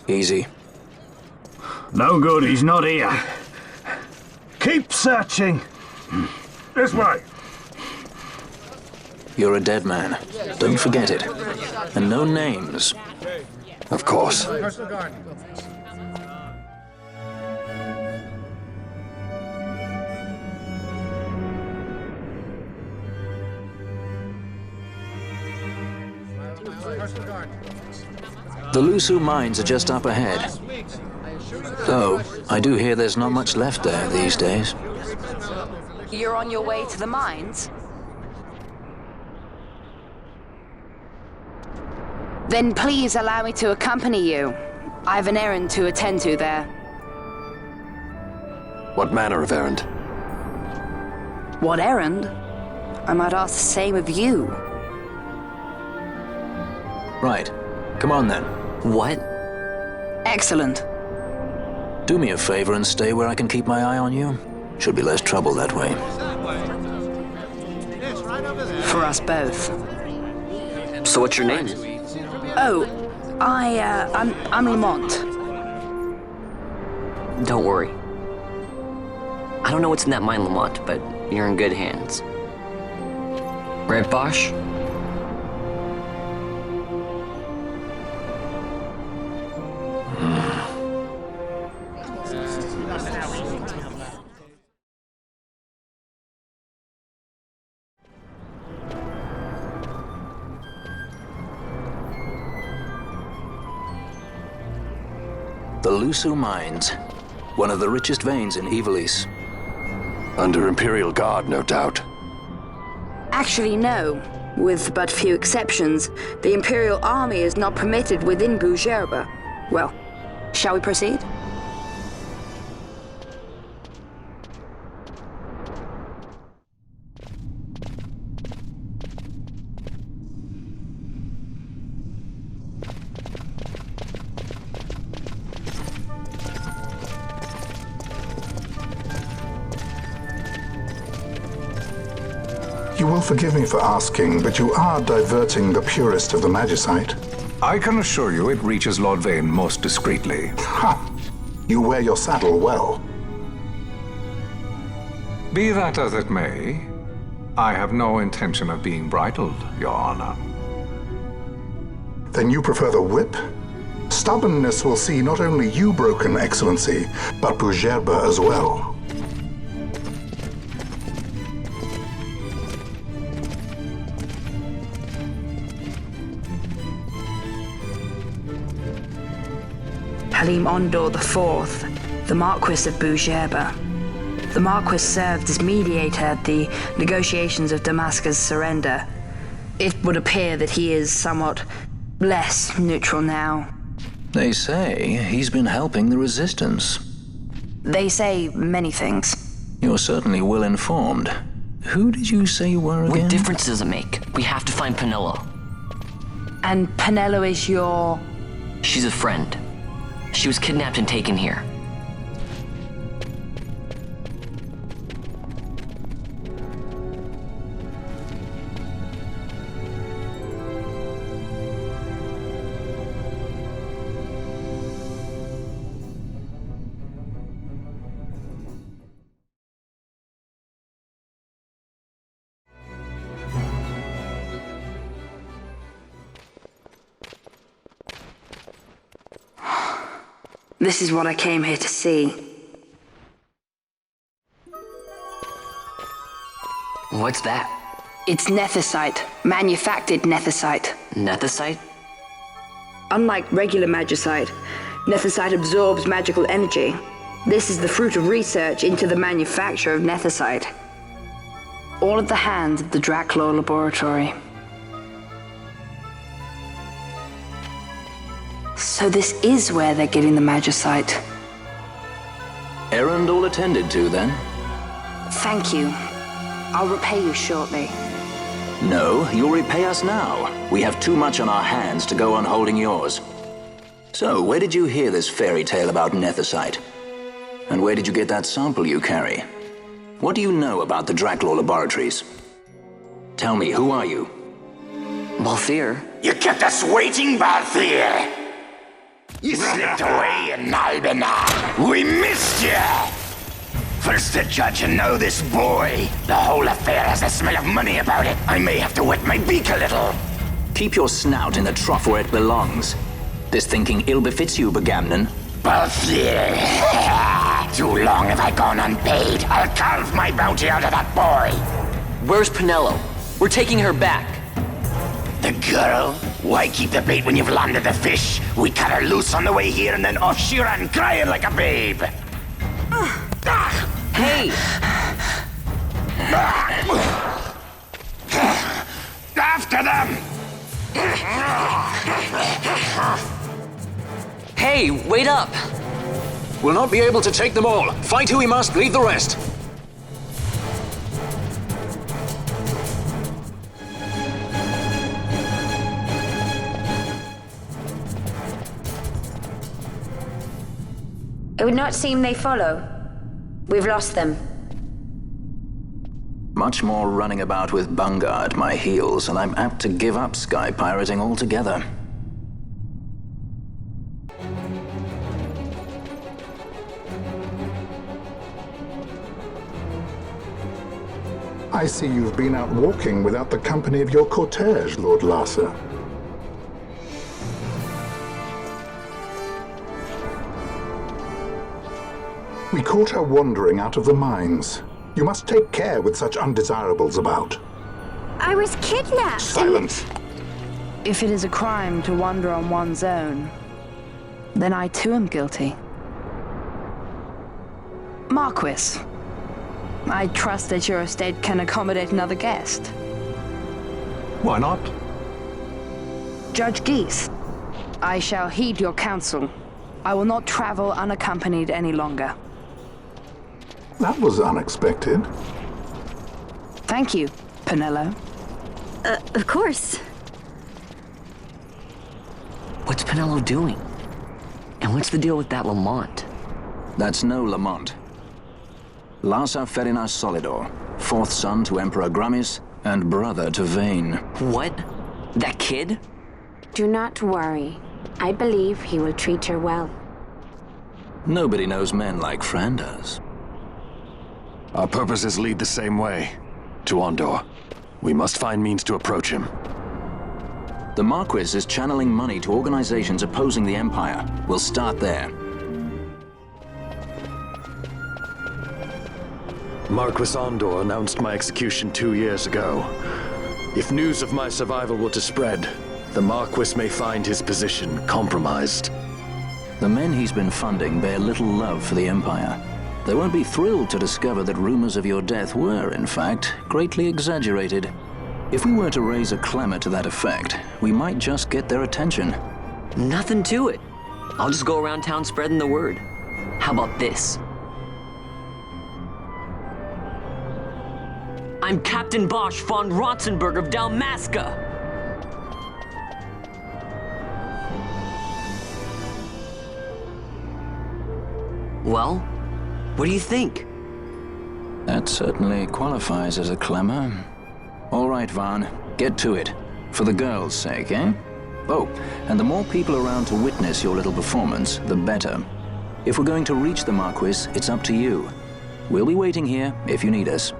Easy. No good, he's not here. Keep searching. This way. You're a dead man. Don't forget it. And no names. Of course. The Lusu mines are just up ahead. Though, I do hear there's not much left there these days. You're on your way to the mines? Then please allow me to accompany you. I have an errand to attend to there. What manner of errand? What errand? I might ask the same of you. Right. Come on then. What? Excellent. Do me a favor and stay where I can keep my eye on you. Should be less trouble that way. For us both. So what's your name? Oh, I'm Lamont. Don't worry. I don't know what's in that mine, Lamont, but you're in good hands. Right, Bosch? The Lusu mines. One of the richest veins in Ivalice. Under Imperial Guard, no doubt. Actually, no. With but few exceptions, the Imperial Army is not permitted within Bujerba. Well, shall we proceed? You will forgive me for asking, but you are diverting the purest of the Magicite. I can assure you it reaches Lord Vaan most discreetly. Ha! You wear your saddle well. Be that as it may, I have no intention of being bridled, Your Honor. Then you prefer the whip? Stubbornness will see not only you broken, Excellency, but Bujerba as well. Halim Ondor IV, the Marquis of Bujerba. The Marquis served as mediator at the negotiations of Dalmasca's surrender. It would appear that he is somewhat less neutral now. They say he's been helping the resistance. They say many things. You're certainly well informed. Who did you say you were again? What difference does it make? We have to find Penelo. And Penelo is your... She's a friend. She was kidnapped and taken here. This is what I came here to see. What's that? It's nethicite, manufactured nethicite. Nethicite? Unlike regular magicite, nethicite absorbs magical energy. This is the fruit of research into the manufacture of nethicite. All at the hands of the Draclaw Laboratory. So this is where they're getting the magicite. Errand all attended to, then? Thank you. I'll repay you shortly. No, you'll repay us now. We have too much on our hands to go on holding yours. So, where did you hear this fairy tale about nethicite? And where did you get that sample you carry? What do you know about the Draclaw Laboratories? Tell me, who are you? Balthier? You kept us waiting, Balthier! You slipped away in Albina. We missed you! First the judge and now this boy. The whole affair has a smell of money about it. I may have to wet my beak a little. Keep your snout in the trough where it belongs. This thinking ill befits you, Bagamnon. Balthier. Too long have I gone unpaid. I'll carve my bounty out of that boy. Where's Penelo? We're taking her back. The girl? Why keep the bait when you've landed the fish? We cut her loose on the way here and then off she ran crying like a babe. Hey! After them! Hey, wait up! We'll not be able to take them all. Fight who we must, leave the rest. It would not seem they follow. We've lost them. Much more running about with Bunga at my heels, and I'm apt to give up sky pirating altogether. I see you've been out walking without the company of your cortege, Lord Larsa. We caught her wandering out of the mines. You must take care with such undesirables about. I was kidnapped! Silence! If it is a crime to wander on one's own, then I too am guilty. Marquis, I trust that your estate can accommodate another guest. Why not? Judge Geese, I shall heed your counsel. I will not travel unaccompanied any longer. That was unexpected. Thank you, Penelo. Of course. What's Penelo doing? And what's the deal with that Lamont? That's no Lamont. Larsa Ferinas Solidor, fourth son to Emperor Gramis and brother to Vaan. What? That kid? Do not worry. I believe he will treat her well. Nobody knows men like Fran does. Our purposes lead the same way. To Ondor. We must find means to approach him. The Marquis is channeling money to organizations opposing the Empire. We'll start there. Marquis Ondor announced my execution 2 years ago. If news of my survival were to spread, the Marquis may find his position compromised. The men he's been funding bear little love for the Empire. They won't be thrilled to discover that rumors of your death were, in fact, greatly exaggerated. If we were to raise a clamor to that effect, we might just get their attention. Nothing to it. I'll just go around town spreading the word. How about this? I'm Captain Bosch von Rotzenberg of Dalmasca. Well, what do you think? That certainly qualifies as a clamor. All right, Vaan, get to it. For the girls' sake, eh? Oh, and the more people around to witness your little performance, the better. If we're going to reach the Marquis, it's up to you. We'll be waiting here if you need us.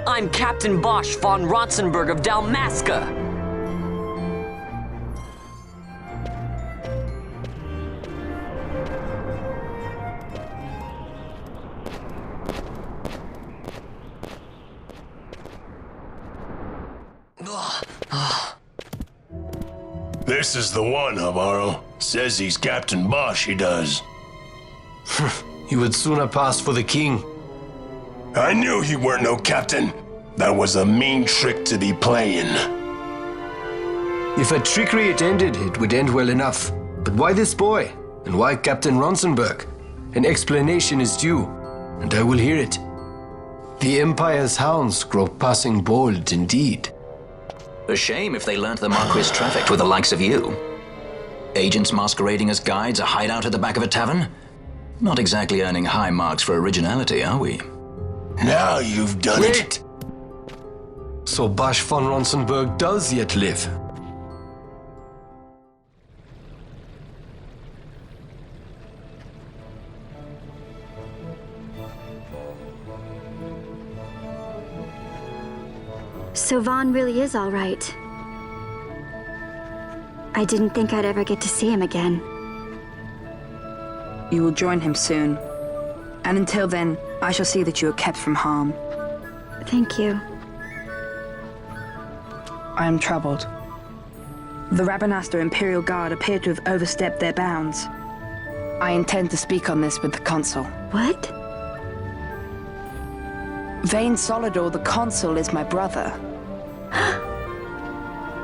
I'm Captain Bosch von Rotzenberg of Dalmasca. This is the one, Havaro. Says he's Captain Bosch, he does. He would sooner pass for the king. I knew he weren't no captain. That was a mean trick to be playing. If a trickery it ended, it would end well enough. But why this boy? And why Captain Ronsenberg? An explanation is due, and I will hear it. The Empire's hounds grow passing bold indeed. A shame if they learnt the Marquis trafficked with the likes of you. Agents masquerading as guides, a hideout at the back of a tavern? Not exactly earning high marks for originality, are we? Now you've done it. So Basch von Ronsenberg does yet live. So Vaan really is all right. I didn't think I'd ever get to see him again. You will join him soon. And until then, I shall see that you are kept from harm. Thank you. I am troubled. The Rabanastre Imperial Guard appear to have overstepped their bounds. I intend to speak on this with the Consul. What? Vaan Solidor, the Consul, is my brother.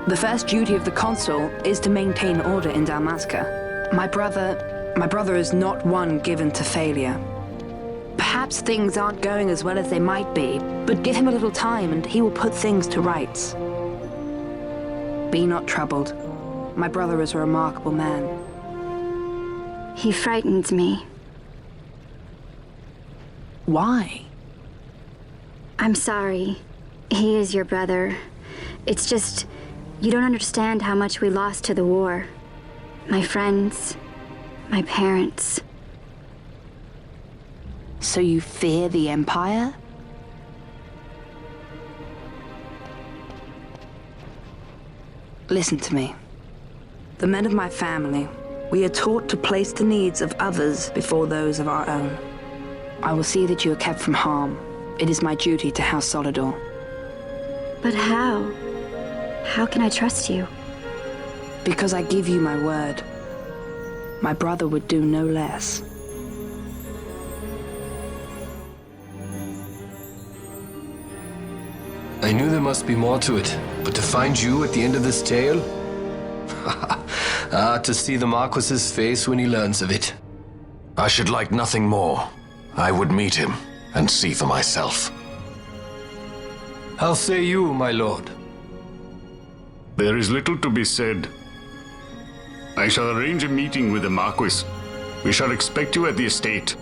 The first duty of the Consul is to maintain order in Dalmasca. My brother is not one given to failure. Perhaps things aren't going as well as they might be, but give him a little time and he will put things to rights. Be not troubled. My brother is a remarkable man. He frightens me. Why? I'm sorry. He is your brother. It's just, you don't understand how much we lost to the war. My friends, my parents. So you fear the Empire? Listen to me. The men of my family, we are taught to place the needs of others before those of our own. I will see that you are kept from harm. It is my duty to House Solidor. But how? How can I trust you? Because I give you my word. My brother would do no less. I knew there must be more to it, but to find you at the end of this tale? To see the Marquis's face when he learns of it. I should like nothing more. I would meet him and see for myself. How say you, my lord? There is little to be said. I shall arrange a meeting with the Marquis. We shall expect you at the estate.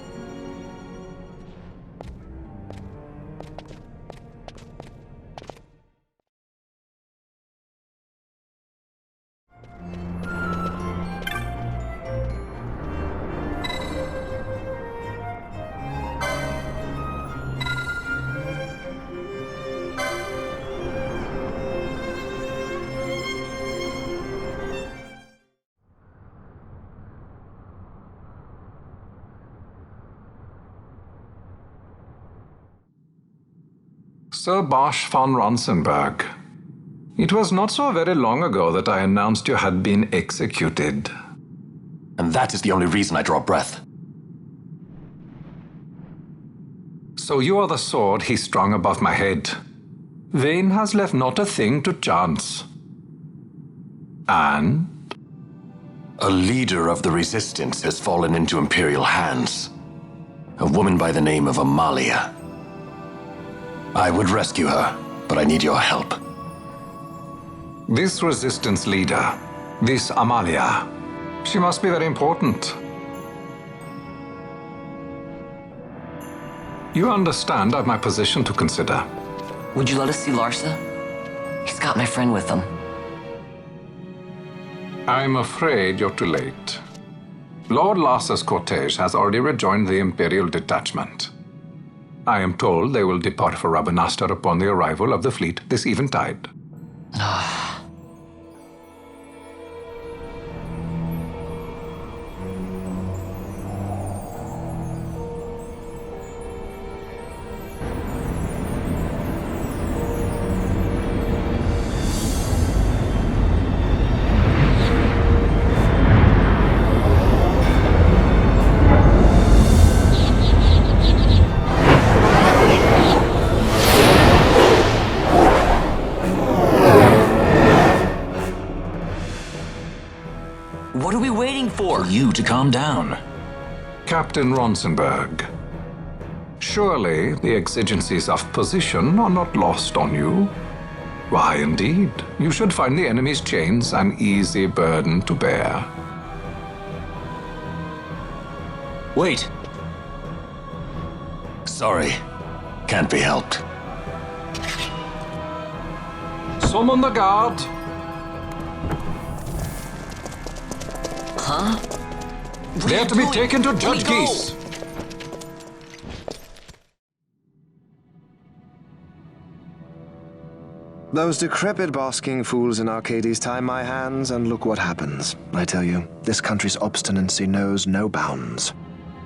Sir Basch von Ronsenberg. It was not so very long ago that I announced you had been executed. And that is the only reason I draw breath. So you are the sword he strung above my head. Vaan has left not a thing to chance. And? A leader of the resistance has fallen into Imperial hands. A woman by the name of Amalia. I would rescue her, but I need your help. This resistance leader, this Amalia, she must be very important. You understand I've my position to consider. Would you let us see Larsa? He's got my friend with him. I'm afraid you're too late. Lord Larsa's cortege has already rejoined the Imperial detachment. I am told they will depart for Rabanastre upon the arrival of the fleet this eventide. What are we waiting for? For you to calm down. Captain Ronsenberg, surely the exigencies of position are not lost on you. Why, indeed, you should find the enemy's chains an easy burden to bear. Wait. Sorry. Can't be helped. Summon the guard. Huh? They're to be taken to Judge Geese. Those decrepit basking fools in Arcades tie my hands, and look what happens. I tell you, this country's obstinacy knows no bounds.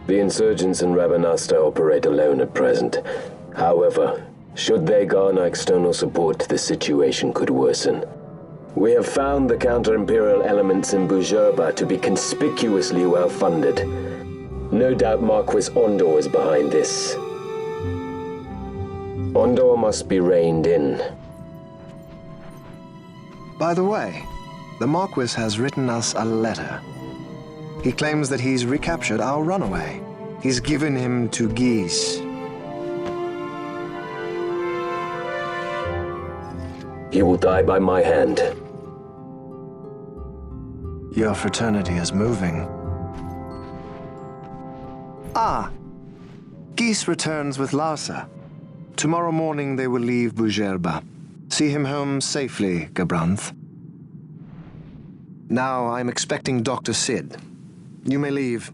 The insurgents in Rabanasta operate alone at present. However, should they garner external support, the situation could worsen. We have found the counter-imperial elements in Bujerba to be conspicuously well-funded. No doubt Marquis Ondor is behind this. Ondor must be reined in. By the way, the Marquis has written us a letter. He claims that he's recaptured our runaway. He's given him to Geese. He will die by my hand. Your fraternity is moving. Ah! Geese returns with Larsa. Tomorrow morning they will leave Bujerba. See him home safely, Gabranth. Now I'm expecting Dr. Sid. You may leave.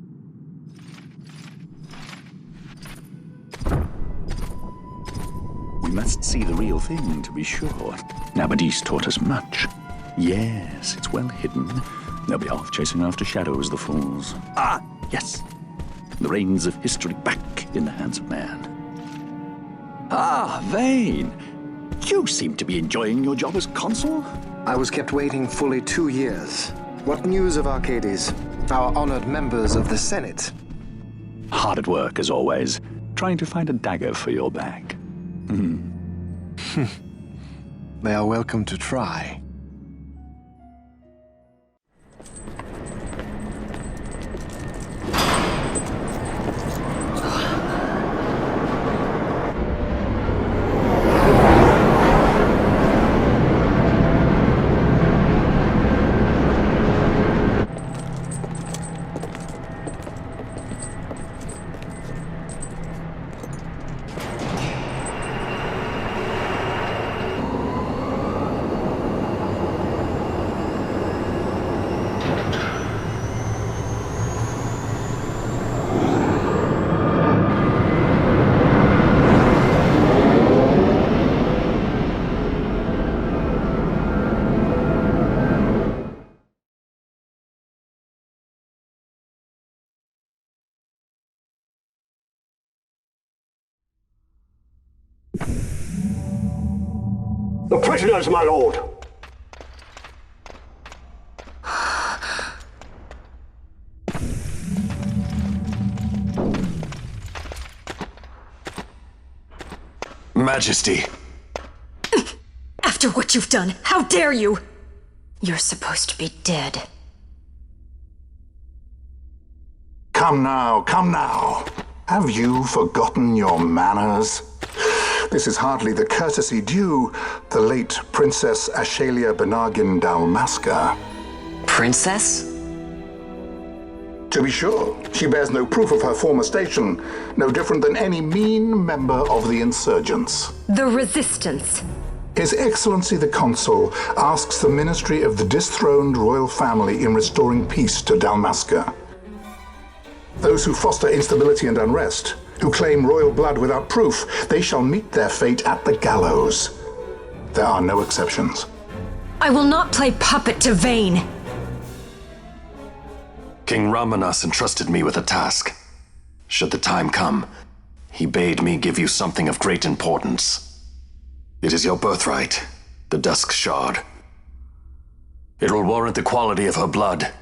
We must see the real thing, to be sure. Nabadis taught us much. Yes, it's well hidden. They'll be off chasing after shadows, the fools. Ah, yes. The reins of history back in the hands of man. Ah, Vaan. You seem to be enjoying your job as consul? I was kept waiting fully 2 years. What news of Arcades? Our honored members of the Senate? Hard at work, as always, trying to find a dagger for your back. They are welcome to try. The prisoners, my lord! Majesty. After what you've done, how dare you? You're supposed to be dead. Come now, come now. Have you forgotten your manners? This is hardly the courtesy due the late Princess Ashelia Benagin Dalmasca. Princess? To be sure, she bears no proof of her former station, no different than any mean member of the insurgents. The Resistance. His Excellency the Consul asks the ministry of the dethroned royal family in restoring peace to Dalmasca. Those who foster instability and unrest, who claim royal blood without proof, they shall meet their fate at the gallows. There are no exceptions. I will not play puppet to Vaan. King Ramanas entrusted me with a task. Should the time come, he bade me give you something of great importance. It is your birthright, the Dusk Shard. It will warrant the quality of her blood.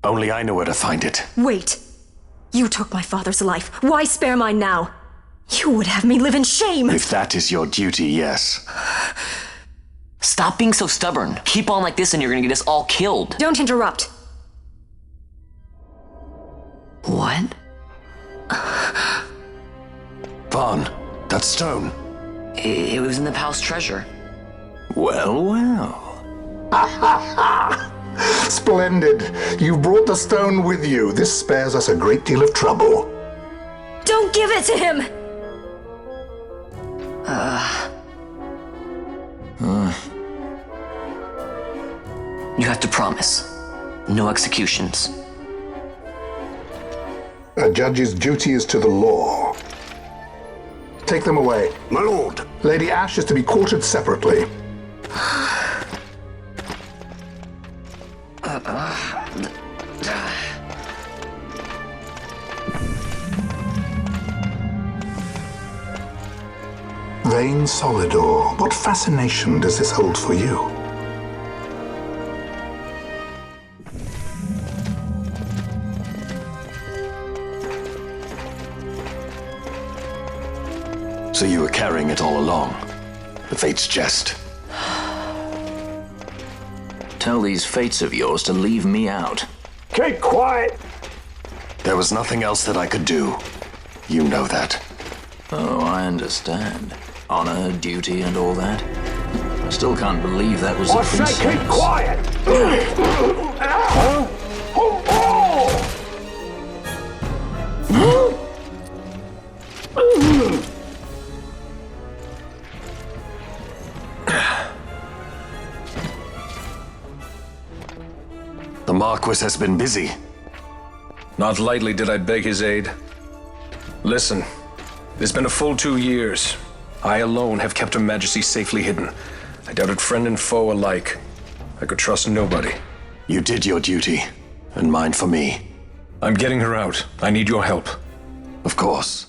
Only I know where to find it. Wait. You took my father's life. Why spare mine now? You would have me live in shame. If that is your duty, yes. Stop being so stubborn. Keep on like this and you're gonna get us all killed. Don't interrupt. What? Vaan, that stone. It was in the palace treasure. Well, well. Splendid. You've brought the stone with you. This spares us a great deal of trouble. Don't give it to him! You have to promise. No executions. A judge's duty is to the law. Take them away. My lord. Lady Ashe is to be quartered separately. Vain Solidor, what fascination does this hold for you? So you were carrying it all along? The Fate's jest? Tell these fates of yours to leave me out. Keep quiet! There was nothing else that I could do. You know that. Oh, I understand. Honor, duty, and all that. I still can't believe that was I a say princess. keep quiet! The Marquis has been busy. Not lightly did I beg his aid. Listen, it's been a full 2 years. I alone have kept Her Majesty safely hidden. I doubted friend and foe alike. I could trust nobody. You did your duty, and mine for me. I'm getting her out. I need your help. Of course.